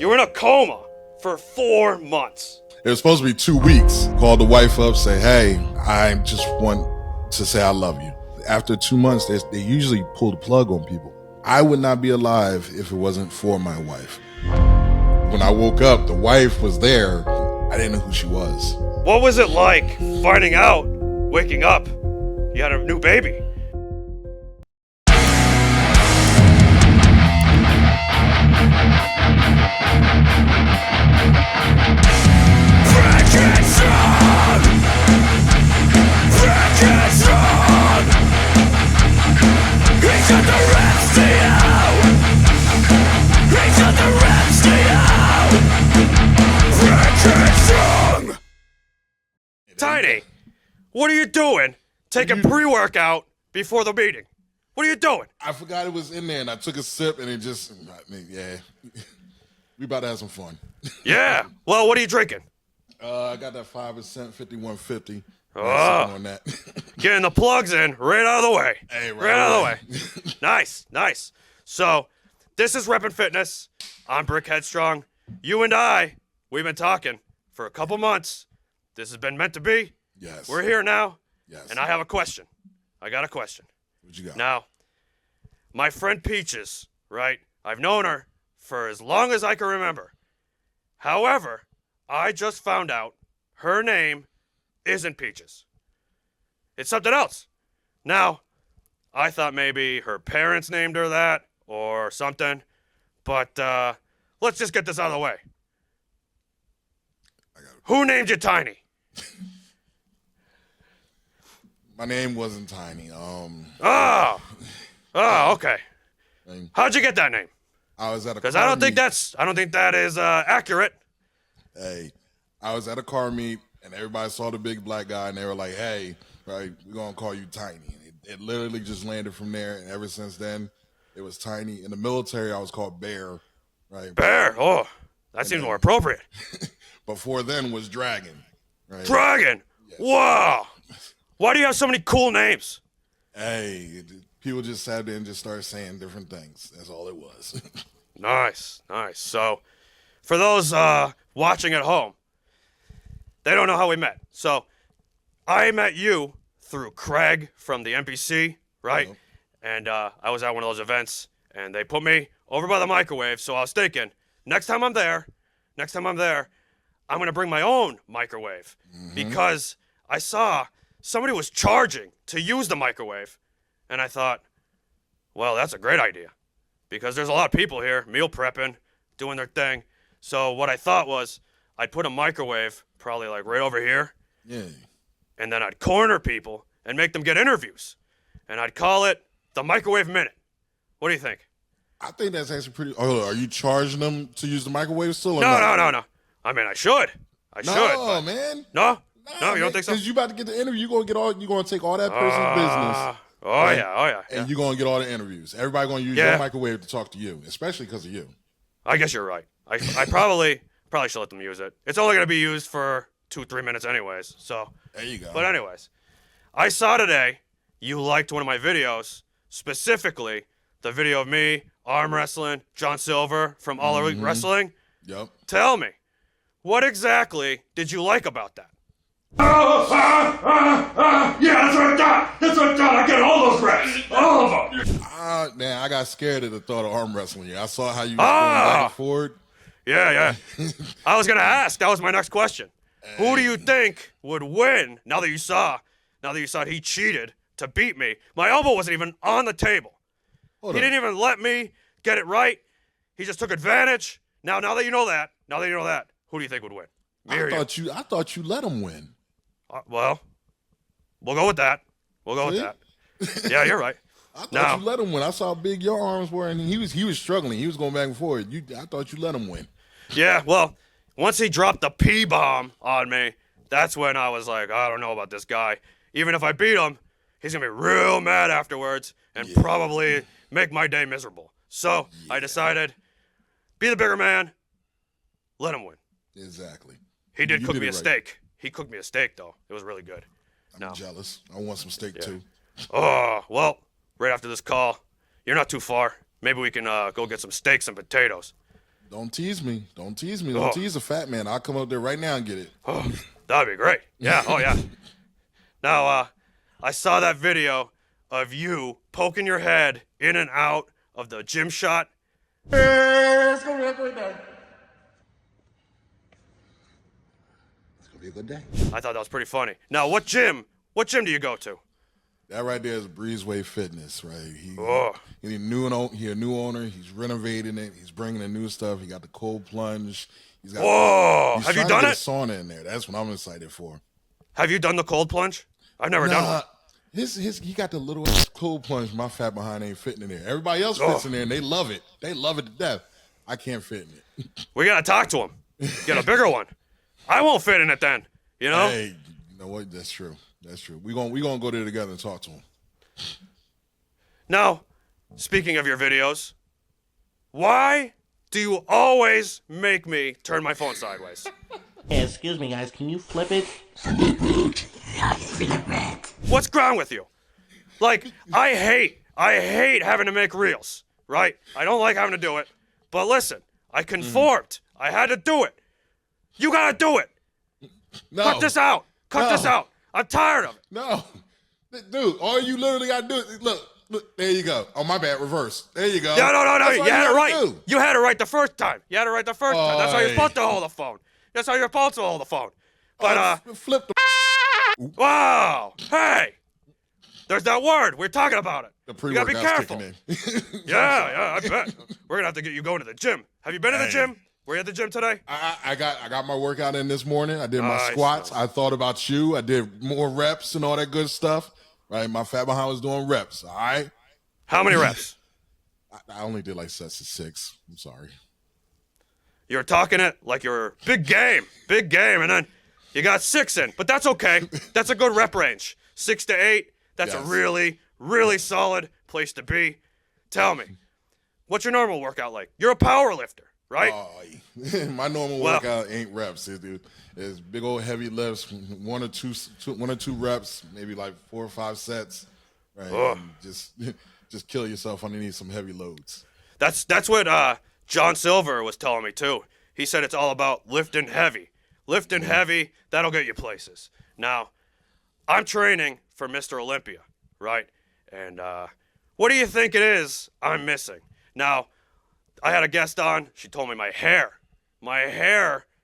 You were in a coma for 4 months. It was supposed to be 2 weeks. Called the wife up, say, hey, I just want to say I love you. After 2 months, they usually pull the plug on people. I would not be alive if it wasn't for my wife. When I woke up, the wife was there. I didn't know who she was. What was it like finding out, waking up, you had a new baby? Tiny, what are you doing taking pre-workout before the meeting? What are you doing? I forgot it was in there, and I took a sip, and it just, yeah. We about to have some fun. Yeah. Well, what are you drinking? I got that 5% 5150. Oh, on that. Getting the plugs in right out of the way. Hey, right out of the way. Nice. So, this is Reppin Fitness. I'm Brick Headstrong. You and I, we've been talking for a couple months. This has been meant to be. Yes. We're here now. Yes. And I have a question. I got a question. What you got? Now, my friend Peaches, right? I've known her for as long as I can remember. However, I just found out her name isn't Peaches. It's something else. Now, I thought maybe her parents named her that or something, but let's just get this out of the way. Who named you Tiny? My name wasn't Tiny. Oh, okay. How'd you get that name? I was at a Because car I don't think meet. that is accurate. Hey, I was at a car meet, and everybody saw the big black guy, and they were like, hey, right, we're going to call you Tiny. It literally just landed from there, and ever since then, it was Tiny. In the military, I was called Bear, right? Bear. Oh, that seems more appropriate. Before then was Dragon, right? Dragon. Yes. Wow. Why do you have so many cool names? Hey, people just sat there and just started saying different things. That's all it was. Nice. So, for those watching at home, they don't know how we met. So, I met you through Craig from the NPC, right? Hello. And I was at one of those events, and they put me over by the microwave. So I was thinking, next time I'm there, I'm gonna bring my own microwave because I saw somebody was charging to use the microwave, and I thought, well, that's a great idea because there's a lot of people here meal prepping, doing their thing. So what I thought was I'd put a microwave probably like right over here. Yeah. And then I'd corner people and make them get interviews. And I'd call it the Microwave Minute. What do you think? I think that's actually pretty. Oh, are you charging them to use the microwave still? Or No. not? I mean, I should. No, man. No, Nah, you don't think so? Because you about to get the interview. You're gonna take all that person's business. Oh, right? yeah. And you're gonna get all the interviews. Everybody gonna use your microwave to talk to you, especially because of you. I guess you're right. I probably should let them use it. It's only going to be used for 2-3 minutes anyways. So There you go. But anyways, I saw today you liked one of my videos, specifically the video of me arm wrestling John Silver from All Elite Wrestling. Yep. Tell me, what exactly did you like about that? Yeah, that's what I thought. I get all those reps. All of them. Man, I got scared at the thought of arm wrestling. I saw how you were going back and forward. Yeah. I was going to ask. That was my next question. Who do you think would win now that you saw he cheated to beat me? My elbow wasn't even on the table. He didn't even let me get it right. He just took advantage. Now that you know that, who do you think would win? Me or you? I thought you let him win. Well, we'll go with that. Yeah, you're right. I thought you let him win. I saw how big your arms were, and he was struggling. He was going back and forth. I thought you let him win. Yeah, well, once he dropped the P-bomb on me, that's when I was like, I don't know about this guy. Even if I beat him, he's going to be real mad afterwards and probably make my day miserable. So I decided, be the bigger man, let him win. Exactly. He did cook me a steak. He cooked me a steak, though. It was really good. I'm jealous. I want some steak, too. Oh, well, right after this call, you're not too far. Maybe we can go get some steaks and potatoes. Don't tease me. Don't tease me. Oh. Don't tease a fat man. I'll come up there right now and get it. Oh, that'd be great. Yeah. Oh, yeah. Now, I saw that video of you poking your head in and out of the gym shot. It's gonna be a great day. It's gonna be a good day. I thought that was pretty funny. Now, what gym do you go to? That right there is Breezeway Fitness, right? Oh. He a new owner. He's renovating it. He's bringing in new stuff. He got the cold plunge. He's got. Whoa! He's Have you trying done to get it? a sauna in there. That's what I'm excited for. Have you done the cold plunge? I've never done one. He got the little ass cold plunge. My fat behind ain't fitting in there. Everybody else fits in there, and they love it. They love it to death. I can't fit in it. We gotta talk to him. Get a bigger one. I won't fit in it then. You know? Hey, you know what? That's true. That's true. We gonna go there together and talk to him. Now, speaking of your videos, why do you always make me turn my phone sideways? Hey, excuse me, guys. Can you flip it? What's wrong with you? Like, I hate having to make reels, right? I don't like having to do it. But listen, I conformed. I had to do it. You gotta do it. No. Cut this out. Cut this out. I'm tired of it. No. Dude, all you literally got to do is, look, there you go. Oh, my bad, reverse. There you go. No. That's all You had it right. do. You had it right the first time. You had it right the first time. That's how you're Oy. supposed to hold the phone. That's how you're supposed to hold the phone. But, Flip the wow. Hey. There's that word. We're talking about it. The You gotta be pre-workout's careful. kicking in. Yeah, I bet. We're gonna have to get you going to the gym. Have you been to the Hey. gym? Were you at the gym today? I got my workout in this morning. I did my Nice, squats. nice. I thought about you. I did more reps and all that good stuff. Right, my fat behind was doing reps. All right, How many reps? I only did like sets of 6. I'm sorry. You're talking it like you're big game, and then you got 6 in. But that's okay. That's a good rep range. 6 to 8. That's a Yes. really, really solid place to be. Tell me, what's your normal workout like? You're a power lifter, right? My normal Well- workout ain't reps, dude. It's big old heavy lifts, one or two reps, maybe like 4 or 5 sets, right? Ugh. And just kill yourself underneath some heavy loads. That's what John Silver was telling me too. He said it's all about lifting heavy. Lifting heavy, that'll get you places. Now, I'm training for Mr. Olympia, right? And what do you think it is I'm missing? Now, I had a guest on. She told me my hair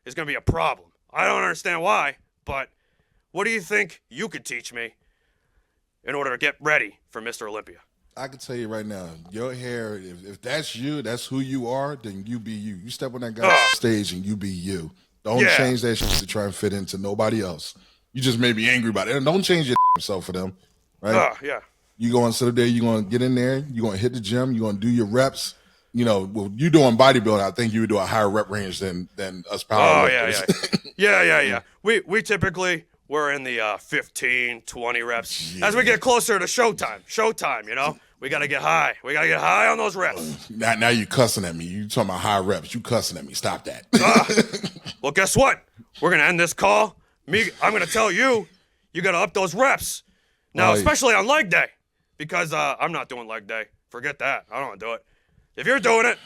is going to be a problem. I don't understand why, but what do you think you could teach me in order to get ready for Mr. Olympia? I can tell you right now, your hair, if that's you, that's who you are, then you be you. You step on that guy's stage and you be you. Don't Yeah. change that shit to try and fit into nobody else. You just may be angry about it. And don't change yourself for them, right? Yeah. You going to sit there, you're going to get in there, you're going to hit the gym, you're going to do your reps. You know, well, you doing bodybuilding, I think you would do a higher rep range than us power Oh, yeah. lifters. Yeah. We typically, we're in the 15, 20 reps. As we get closer to showtime, you know? We got to get high. We got to get high on those reps. Now you cussing at me. You talking about high reps. You cussing at me. Stop that. Well, guess what? We're going to end this call. I'm going to tell you, you got to up those reps. Now, Right. especially on leg day, because I'm not doing leg day. Forget that. I don't want to do it. If you're doing it,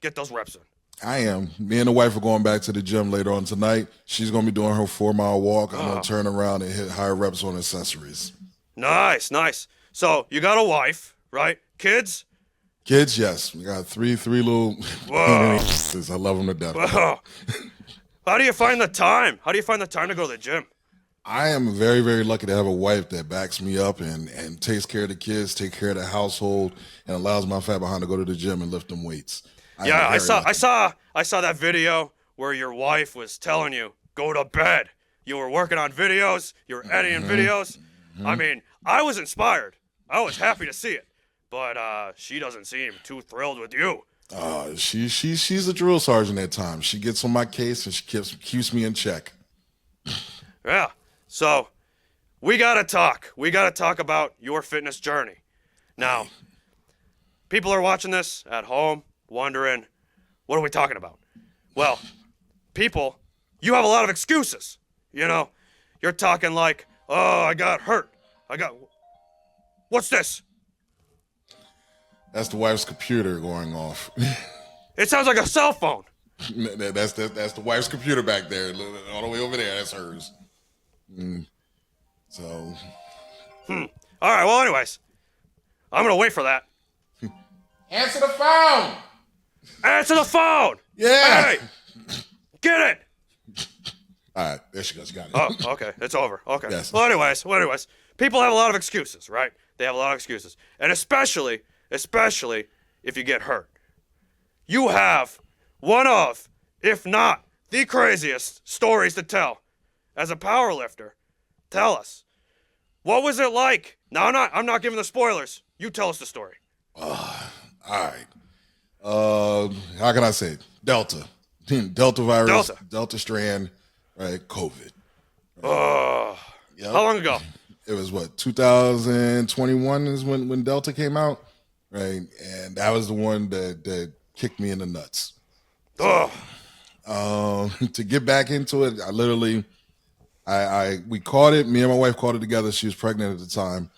get those reps in. I am. Me and the wife are going back to the gym later on tonight. She's going to be doing her 4-mile walk. I'm going to turn around and hit higher reps on accessories. Nice. So you got a wife, right? Kids? Kids, yes. We got three little Whoa. I love them to death. Oh. How do you find the time? How do you find the time to go to the gym? I am very, very lucky to have a wife that backs me up and takes care of the kids, take care of the household, and allows my fat behind to go to the gym and lift them weights. Yeah, I saw that video where your wife was telling you, go to bed. You were working on videos, you were editing videos. I mean, I was inspired. I was happy to see it. But she doesn't seem too thrilled with you. She's a drill sergeant at times. She gets on my case and she keeps me in check. Yeah. So we gotta talk. We gotta talk about your fitness journey. Now, people are watching this at home, wondering, what are we talking about? Well, people, you have a lot of excuses. You know, you're talking like, oh, I got hurt. What's this? That's the wife's computer going off. It sounds like a cell phone. That's the wife's computer back there, all the way over there. That's hers. So, All right. Well, anyways, I'm gonna wait for that. answer the phone. Answer the phone. Yeah. Hey, get it. All right, there she goes. You got it. Oh, okay. It's over. Okay. Yes. Well, anyways, people have a lot of excuses, right? They have a lot of excuses, and especially if you get hurt. You have one of, if not the craziest stories to tell as a powerlifter. Tell us, what was it like? No, I'm not giving the spoilers. You tell us the story. All right. How can I say it? Delta virus, Delta strand, right? COVID. Yep. How long ago? It was 2021 is when Delta came out, right? And that was the one that kicked me in the nuts. To get back into it, we caught it. Me and my wife caught it together. She was pregnant at the time,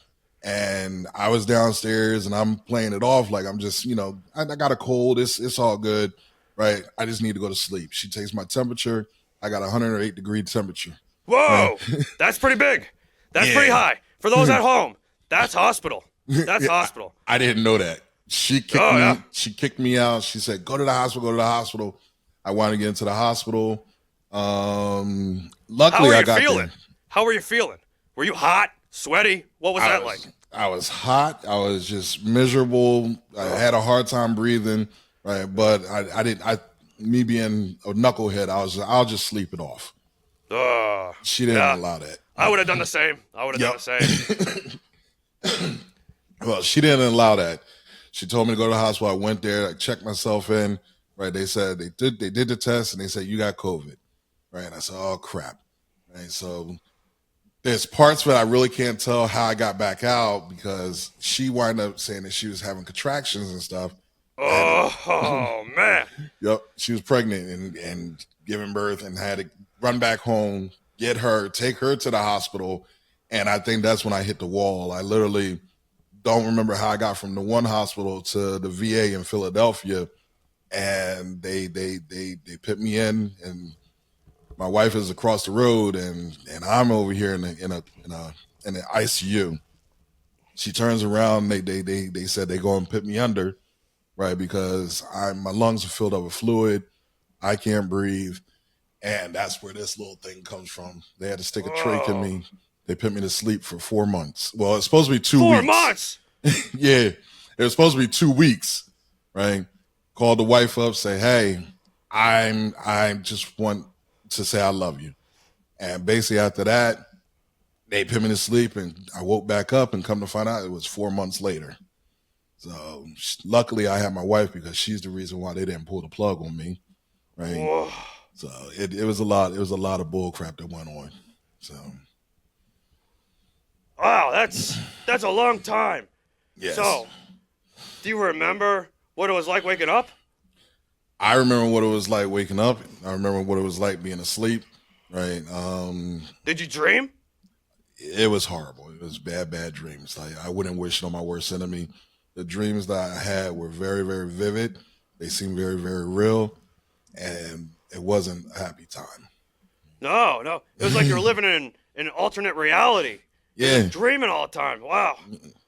and I was downstairs and I'm playing it off like I'm just, I got a cold. It's all good, right? I just need to go to sleep. She takes my temperature. I got 108-degree temperature. Whoa, that's pretty big. That's pretty high. For those at home, that's hospital. That's hospital. I didn't know that. She kicked me out. She said, go to the hospital. I wanted to get into the hospital. Luckily, I got there. How were you feeling? Were you hot, sweaty? What was that like? I was hot. I was just miserable. I had a hard time breathing, right? But me being a knucklehead, I'll just sleep it off. She didn't allow that. I would have done the same. Well, she didn't allow that. She told me to go to the hospital. I went there. I checked myself in. Right? They said they did the test and they said you got COVID. Right? And I said, oh crap. Right? So there's parts of it I really can't tell how I got back out because she wound up saying that she was having contractions and stuff. Oh man. Yep. She was pregnant and giving birth and had to run back home, get her, take her to the hospital. And I think that's when I hit the wall. I literally don't remember how I got from the one hospital to the VA in Philadelphia. And they put me in, and my wife is across the road, and I'm over here in the ICU. She turns around. They said they go and put me under, right? Because my lungs are filled up with fluid. I can't breathe. And that's where this little thing comes from. They had to stick a trach in me. They put me to sleep for 4 months. Well, it's supposed to be 2 weeks. 4 months? Yeah. It was supposed to be 2 weeks, right? Called the wife up, say, hey, I just want to say I love you. And basically after that, they put me to sleep and I woke back up and come to find out it was 4 months later. So luckily I had my wife because she's the reason why they didn't pull the plug on me, right? Whoa. So it was a lot of bull crap that went on. So wow, that's a long time. yes. So do you remember what it was like waking up? I remember what it was like waking up. I remember what it was like being asleep, right? Did you dream? It was horrible. It was bad dreams. Like I wouldn't wish it on my worst enemy. The dreams that I had were very, very vivid. They seemed very, very real. And it wasn't a happy time. No. It was like you were living in an alternate reality. Yeah. Dreaming all the time. Wow.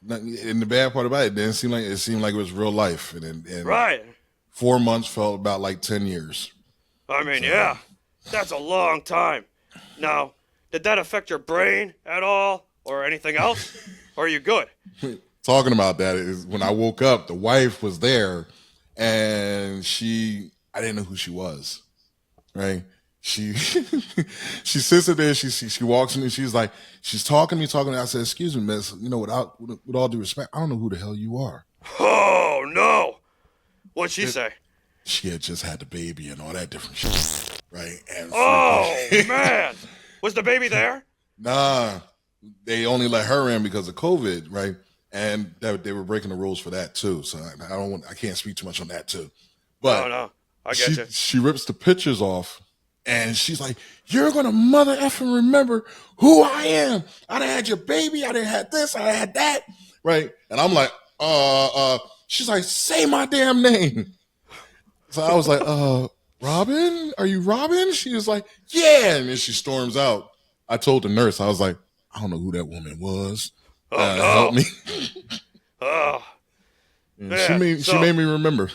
And the bad part about it seemed like it was real life. And right. 4 months felt about like 10 years. I mean, yeah. That's a long time. Now, did that affect your brain at all or anything else? Or are you good? Talking about that is when I woke up, the wife was there and I didn't know who she was. Right? She sits there, she walks in and she's talking to me. I said, excuse me, miss, with all due respect, I don't know who the hell you are. Oh no. What'd she say? She had just had the baby and all that different shit. Right? And man. Was the baby there? Nah. They only let her in because of COVID, right? And they were breaking the rules for that too. So I can't speak too much on that too. But no. I get you. She rips the pictures off and she's like, you're going to mother effing remember who I am. I done had your baby. I done had this. I had that. Right. And I'm like, she's like, say my damn name. So I was like, Robin, are you Robin? She was like, yeah. And then she storms out. I told the nurse, I was like, I don't know who that woman was. Oh, no. Help me. Oh, And man. she made me remember.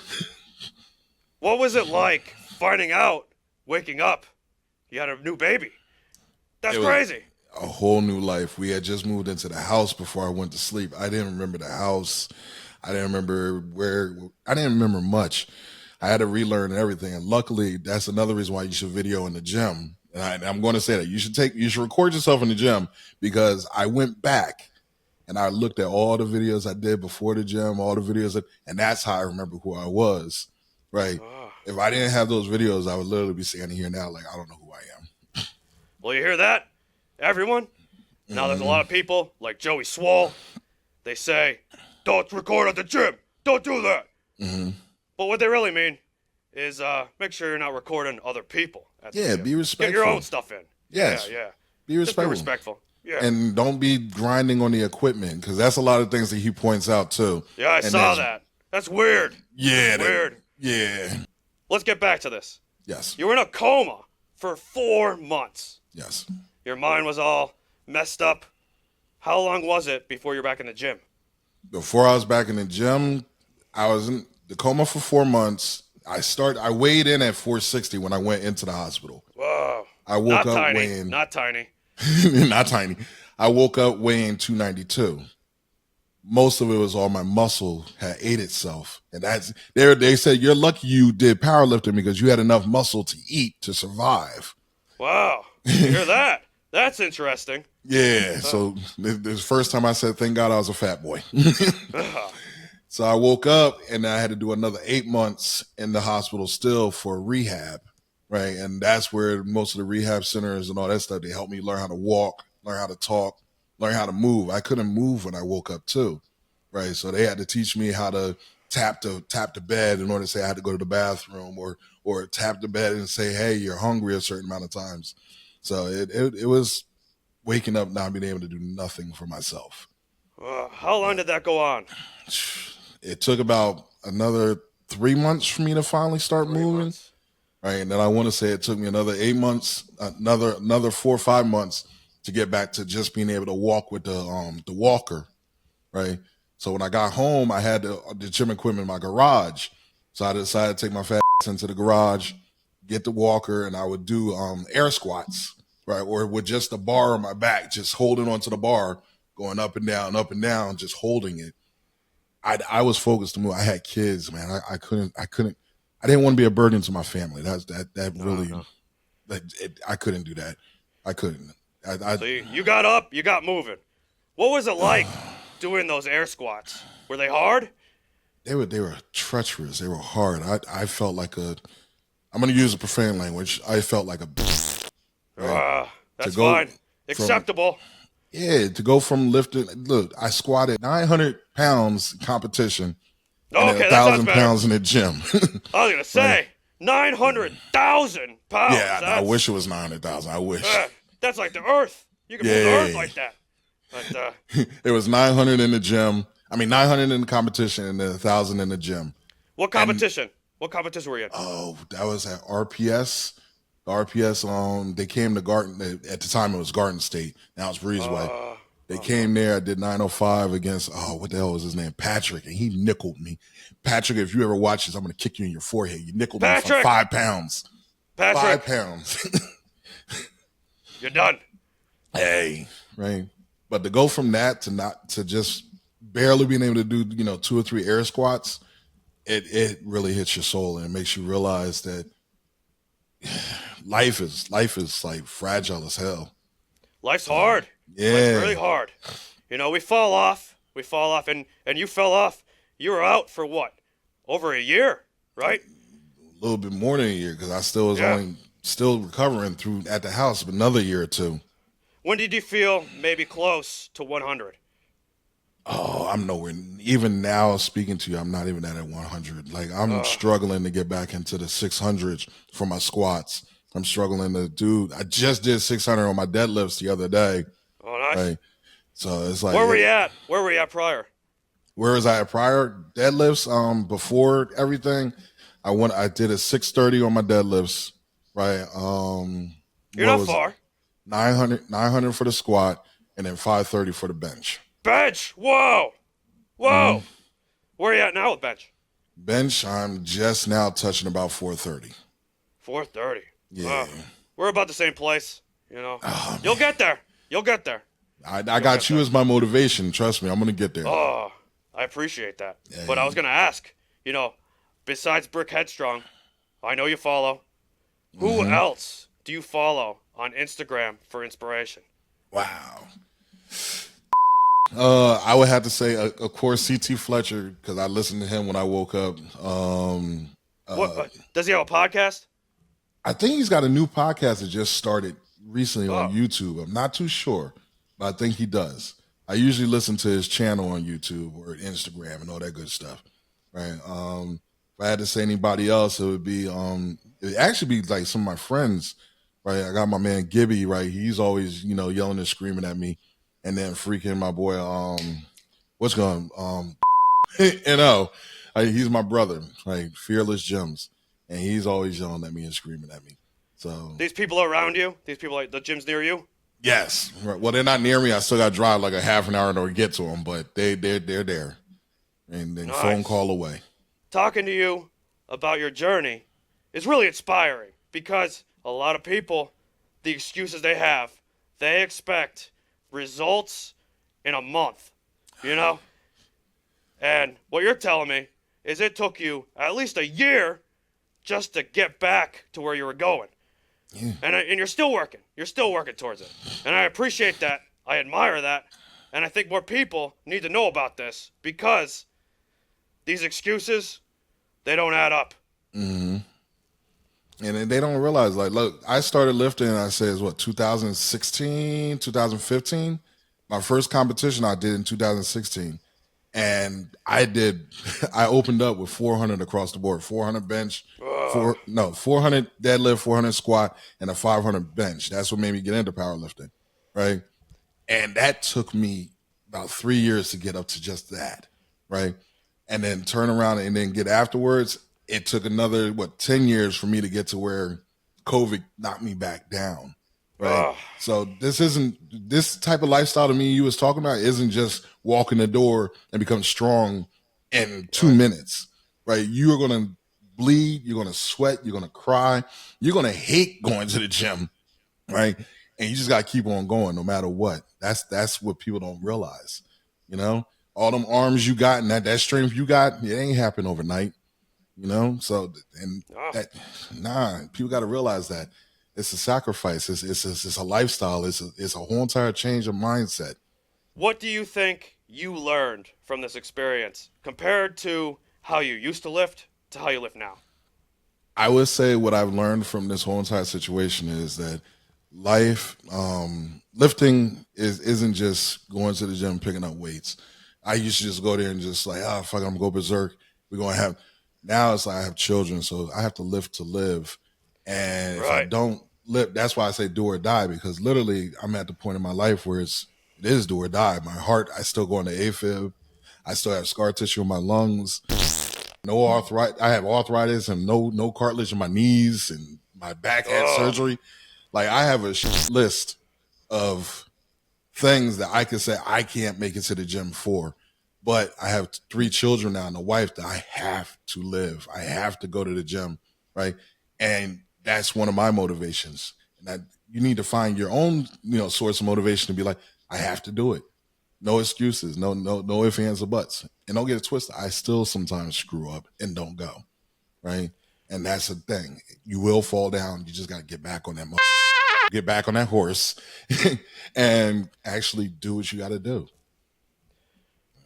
What was it like finding out, waking up, you had a new baby? That's crazy. A whole new life. We had just moved into the house before I went to sleep. I didn't remember the house. I didn't remember I didn't remember much. I had to relearn everything. And luckily, that's another reason why you should video in the gym. And I'm going to say that you should record yourself in the gym, because I went back and I looked at all the videos I did before the gym, all the videos, and that's how I remember who I was. Right. If I didn't have those videos, I would literally be standing here now like, I don't know who I am. Well, you hear that, everyone? Now there's a lot of people like Joey Swole. They say, don't record at the gym. Don't do that. But what they really mean is make sure you're not recording other people at the gym. Be respectful. Get your own stuff in. Yes. Yeah. Be respectful. Just be respectful. Yeah. And don't be grinding on the equipment, because that's a lot of things that he points out too. Yeah, I saw that. That's weird. Yeah. Weird. Yeah. Let's get back to this. Yes. You were in a coma for 4 months. Yes. Your mind was all messed up. How long was it before you're back in the gym? Before I was back in the gym, I was in the coma for 4 months. I weighed in at 460 when I went into the hospital. Whoa. I woke up tiny. weighing Not tiny. not tiny. I woke up weighing 292. Most of it was all my muscle had ate itself. And they said, you're lucky you did powerlifting because you had enough muscle to eat to survive. Wow. You hear that? That's interesting. Yeah. So this is the first time I said, thank God I was a fat boy. So I woke up and I had to do another 8 months in the hospital still for rehab. Right. And that's where most of the rehab centers and all that stuff, they helped me learn how to walk, learn how to talk, learn how to move. I couldn't move when I woke up too. Right. So they had to teach me how to tap the bed in order to say I had to go to the bathroom, or tap the bed and say, hey, you're hungry a certain amount of times. So it was waking up not being able to do nothing for myself. How long did that go on? It took about another 3 months for me to finally start moving. Right. And then I want to say it took me another 8 months, another 4 or 5 months to get back to just being able to walk with the walker. Right. So when I got home, I had the gym equipment in my garage. So I decided to take my fat ass into the garage, get the walker, and I would do air squats, right? Or with just the bar on my back, just holding onto the bar, going up and down, just holding it. I was focused to move. I had kids, man. I didn't want to be a burden to my family. I couldn't do that. I couldn't. So you got up, you got moving. What was it like doing those air squats? Were they hard? They were treacherous. They were hard. I felt like I'm going to use a profane language. I felt like a right? That's fine. Acceptable. To go from lifting. Look, I squatted 900 pounds competition. And 1,000 pounds in the gym. I was going to say, 900,000 pounds. Yeah, I wish it was 900,000. I wish. That's like the earth. You can move the earth like that. But, it was 900 in the gym. 900 in the competition and then 1,000 in the gym. What competition? What competition were you in? Oh, that was at RPS. RPS, they came to Garden. At the time, it was Garden State. Now it's Breezeway. They came there. I did 905 against, what the hell was his name? Patrick, and he nickeled me. Patrick, if you ever watch this, I'm going to kick you in your forehead. You nickeled me for 5 pounds. Patrick. 5 pounds. You're done. Hey, right. But to go from that to just barely being able to do, 2 or 3 air squats, it really hits your soul, and it makes you realize that life is like fragile as hell. Life's hard. Yeah. Life's really hard. We fall off, and you fell off. You were out for what? Over a year, right? A little bit more than a year, because I still was still recovering at the house, but another year or two. When did you feel maybe close to 100? Oh, I'm nowhere. Even now, speaking to you, I'm not even at 100. Like, I'm struggling to get back into the 600s for my squats. I'm struggling to do. I just did 600 on my deadlifts the other day. Oh, nice. Right? So it's like, where were you at? Where were you at prior? Where was I at prior deadlifts? Before everything, I did a 630 on my deadlifts, right? You're what not was it? far. 900 for the squat, and then 530 for the bench. Bench. Whoa. Whoa. Where are you at now with bench? Bench, I'm just now touching about 430. 430. Yeah. We're about the same place. You know. You'll get there. You'll get there. I got you as my motivation. Trust me, I'm gonna get there. Oh, I appreciate that. Yeah. But I was gonna ask, you know, besides Brick Headstrong, I know you follow. Who else do you follow on Instagram for inspiration? Wow. I would have to say, of course, CT Fletcher, because I listened to him when I woke up. What does he have a podcast? I think he's got a new podcast that just started recently on YouTube. I'm not too sure, but I think he does. I usually listen to his channel on YouTube or Instagram and all that good stuff, right? If I had to say anybody else, it would be it'd actually be like some of my friends, right? I got my man Gibby, right? He's always, yelling and screaming at me. And then freaking my boy, what's going he's my brother, like Fearless Gems. And he's always yelling at me and screaming at me. So These people around you, these people like the gyms near you. yes, right. Well, they're not near me. I still got to drive like a half an hour to get to them, but they're there, and then phone call away. Talking to you about your journey is really inspiring because a lot of people, the excuses they have, they expect results in a month, And what you're telling me is it took you at least a year just to get back to where you were going. Yeah. And you're still working. You're still working towards it. And I appreciate that. I admire that. And I think more people need to know about this because these excuses, they don't add up. Mm-hmm. And they don't realize, like, look, I started lifting, I say, 2016, 2015. My first competition I did in 2016. And I opened up with 400 across the board, 400 bench, 400 deadlift, 400 squat, and a 500 bench. That's what made me get into powerlifting, right? And that took me about 3 years to get up to just that, right? And then turn around and then get afterwards. It took another, 10 years for me to get to where COVID knocked me back down, right? So this type of lifestyle to me you was talking about isn't just walk in the door and become strong in 2 minutes, right? You are going to bleed, you're going to sweat, you're going to cry, you're going to hate going to the gym, right? And you just got to keep on going no matter what. That's what people don't realize, All them arms you got and that strength you got, it ain't happen overnight. So people got to realize that it's a sacrifice. It's a lifestyle. It's a whole entire change of mindset. What do you think you learned from this experience compared to how you used to lift to how you lift now? I would say what I've learned from this whole entire situation is that lifting isn't just going to the gym and picking up weights. I used to just go there and just like, fuck, I'm gonna go berserk. We're gonna have. Now it's like I have children, so I have to lift to live. And if I don't lift, that's why I say do or die, because literally I'm at the point in my life where it is do or die. My heart, I still go into AFib. I still have scar tissue in my lungs. No arthritis. I have arthritis and no cartilage in my knees, and my back had surgery. Like I have a list of things that I could say I can't make it to the gym for. But I have 3 children now and a wife that I have to live. I have to go to the gym, right? And that's one of my motivations. And that you need to find your own, source of motivation to be like, I have to do it. No excuses, no ifs, ands, or buts. And don't get it twisted. I still sometimes screw up and don't go, right? And that's the thing. You will fall down. You just got to get back on that get back on that horse and actually do what you got to do.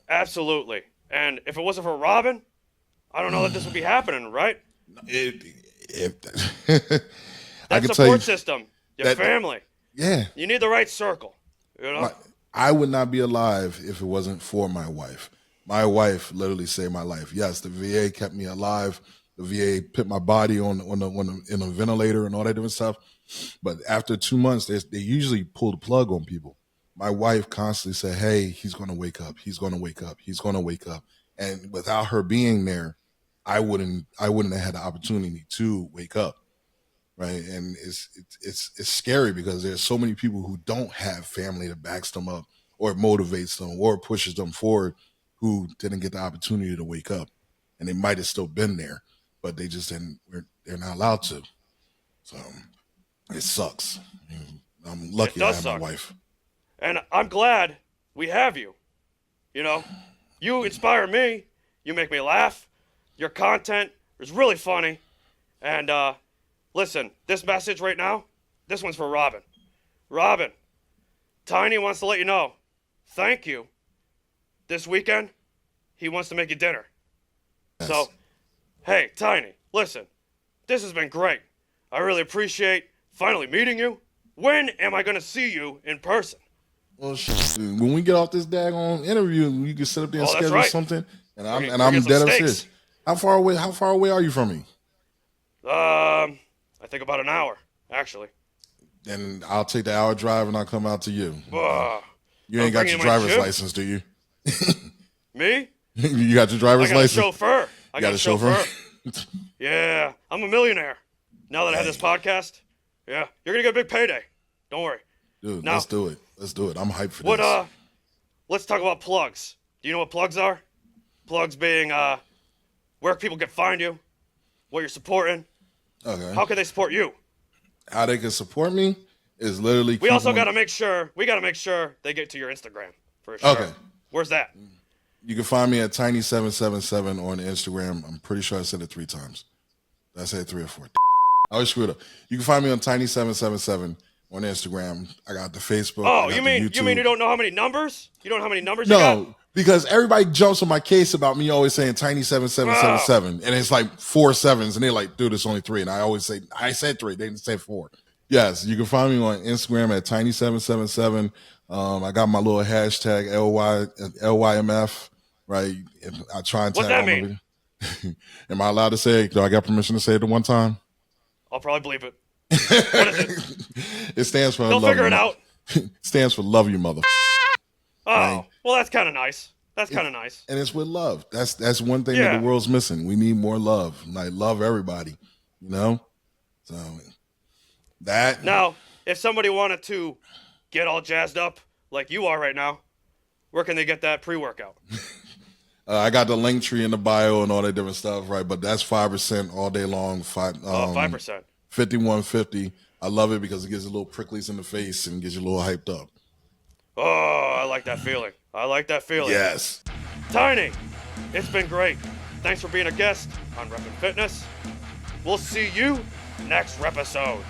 Absolutely. And if it wasn't for Robin, I don't know that this would be happening, right? I That can support system, your family. Yeah. You need the right circle, I would not be alive if it wasn't for my wife. My wife literally saved my life. Yes, the VA kept me alive. The VA put my body in a ventilator and all that different stuff. But after 2 months, they usually pull the plug on people. My wife constantly said, hey, he's going to wake up. He's going to wake up. He's going to wake up. And without her being there, I wouldn't have had the opportunity to wake up. Right. And it's scary because there's so many people who don't have family that backs them up or motivates them or pushes them forward who didn't get the opportunity to wake up. And they might have still been there, but they just didn't, they're not allowed to. So it sucks. I'm lucky I have my wife. And I'm glad we have you. You know, you inspire me. You make me laugh. Your content is really funny. And listen, this message right now, this one's for Robin. Robin, Tiny wants to let you know, thank you. This weekend, he wants to make you dinner. Yes. So, hey, Tiny, listen, this has been great. I really appreciate finally meeting you. When am I going to see you in person? Well, when we get off this daggone interview, you can sit up there and schedule something. And I'm dead up serious. How far away are you from me? I think about an hour, actually. Then I'll take the hour drive and I'll come out to you. You ain't got your driver's license, do you? Me? You got your driver's license? Chauffeur. I got a chauffeur. Yeah, I'm a millionaire. Now that I have this podcast, yeah, you're gonna get a big payday. Don't worry. Dude, let's do it. I'm hyped for this. Let's talk about plugs. Do you know what plugs are? Plugs being where people can find you, what you're supporting. Okay. How can they support you? How they can support me is literally. We also got to make sure they get to your Instagram for sure. Okay. Where's that? You can find me at Tiny777 on Instagram. I'm pretty sure I said it 3 times. Did I say it 3 or 4? I always screw it up. You can find me on Tiny777 on Instagram. I got the Facebook. Oh, you mean you don't know how many numbers? You don't know how many numbers you got? No, because everybody jumps on my case about me always saying Tiny7777, and it's like 4 7s, and they're like, dude, it's only 3, and I always say I said 3. They didn't say 4. Yes, you can find me on Instagram at Tiny777. I got my little hashtag LYMF. Right, and I try and tag. What's that mean? Am I allowed to say it? Do I got permission to say it at one time? I'll probably bleep it. What is it? It stands for. They'll figure it out. It stands for love you, mother. Oh, right? Well, that's kind of nice. That's kind of nice. And it's with love. That's one thing that the world's missing. We need more love. Like, love everybody. You know. So that. Now, if somebody wanted to get all jazzed up like you are right now, where can they get that pre-workout? I got the link tree in the bio and all that different stuff, right? But that's 5% all day long. 5%. 5150. I love it because it gives you little pricklies in the face and gets you a little hyped up. Oh, I like that feeling. Yes. Tiny, it's been great. Thanks for being a guest on Reppin Fitness. We'll see you next Repisode.